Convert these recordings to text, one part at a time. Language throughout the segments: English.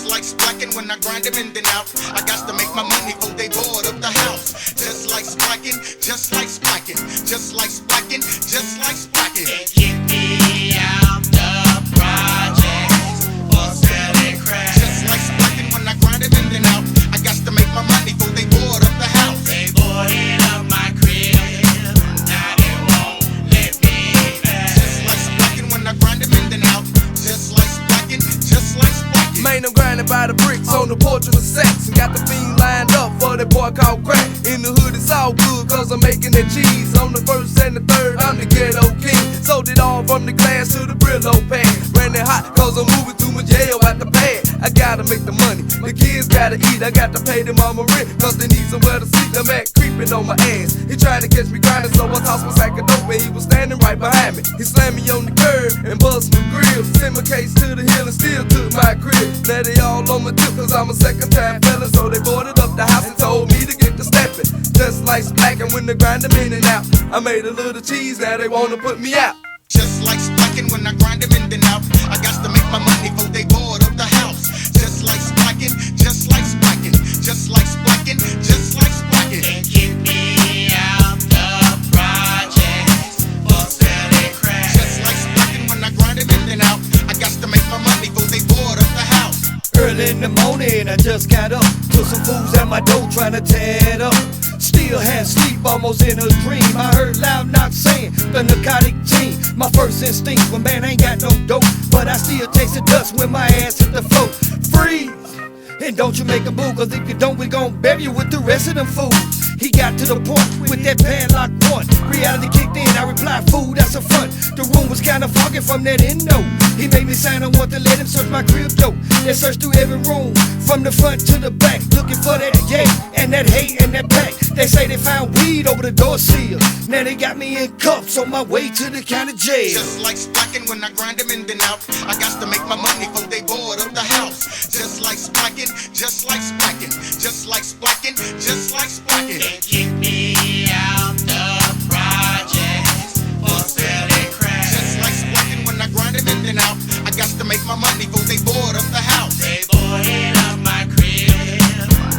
Just like splacking when I grind them in then out. I got to make my money before they board up the house. Just like splacking, just like splacking, just like splacking, just like splacking. Can't get me out the projects for selling crack. Just like splacking when I grind them in then out. I got to make my money before they board up the house. They boarded up my crib, now they won't let me back. Just like splacking when I grind them in then out. Just like splacking, just like splacking. Man, I'm grinding by the bricks on the porch of the sex, and got the fiend lined up for that boy called crack. In the hood it's all good cause I'm making that cheese. On the first and the third I'm the ghetto king. Sold it all from the glass to the Brillo pad. Ran it hot cause I'm moving too much jail out the pad. I gotta make the money, the kids gotta eat. I got to pay them mama rent cause they need somewhere to sleep. The Mac creeping on my ass, he tried to catch me grinding, so I tossed my sack of dope and he was standing right behind me. He slammed me on the curb and bust my grill. Sent my case to the hill and still took my crib. Now they all on my tip cause I'm a second time felon. So they boarded up the house and told me to get to stepping. Just like splacking when they grind them in and out. I made a little cheese, now they wanna put me out. Just like splacking when I grind them in then out. I got to make my money before they board up the house. Just like splacking, just like splacking, just like splacking, just like splacking. Can't get me out the projects for selling crack. Just like splacking when I grind them in then out. I got to make my money before they board up the house. Early in the morning, I just got up. Took some fools at my door trying to tear it up. Still had sleep almost in a dream. I heard loud knocks saying the narcotic team. My first instinct, well man, ain't got no dope, but I still taste the dust when my ass hit the floor. Freeze! And don't you make a move, cause if you don't, we gon' bury you with the rest of them fools. He got to the point with that padlock one. Reality kicked in, I replied, fool, that's a front. The room was kinda foggy from that endo. He made me sign on what to let him search my crib door. They searched through every room, from the front to the back, looking for that yay and that hate and that pack. They say they found weed over the door seal. Now they got me in cuffs on my way to the county jail. Just like splacking when I grind them in then out. I got to make my money before they board up the house. Just like splacking, just like splacking, just like splacking, just like splacking. Can't get me out the projects for selling crack. Just like splacking when I grind them in then out. I got to make my money before they board up the house. They boarded up my crib,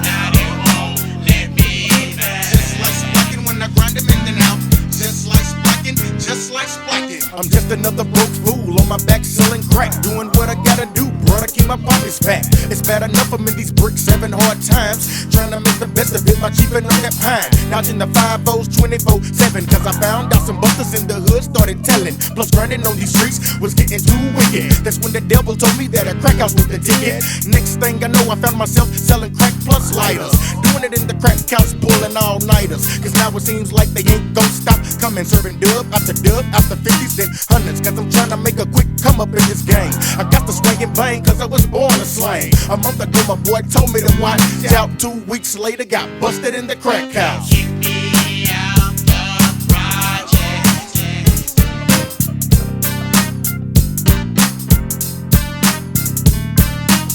now they won't let me back. Just like splacking when I grind them in then out. Just like splacking, just like splacking. I'm just another broke fool on my back selling crack, doing what I gotta do, bro, to keep my pockets packed. It's bad enough I'm in these bricks, having hard times, trying to make the best of it by cheaping on that pine. Dodging the 5-0s 24/7, cause I found out some busters in the hood started telling. Plus grinding on these streets was getting too wicked. That's when the devil told me that a crack house was the ticket. Next thing I know, I found myself selling crack plus lighters, doing it in the crack house, pulling all-nighters. Cause now it seems like they ain't gon' stop coming, serving dub after 50s and hundreds. Cause I'm trying to make a quick come up in this game. I got the swing and bang cause I was born to slang. A month ago my boy told me to watch out. 2 weeks later got busted in the crack house. Kick me out the projects.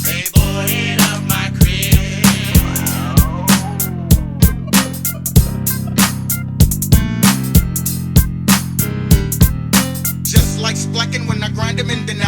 They boarded up my crib. Just like splacking when I grind them in then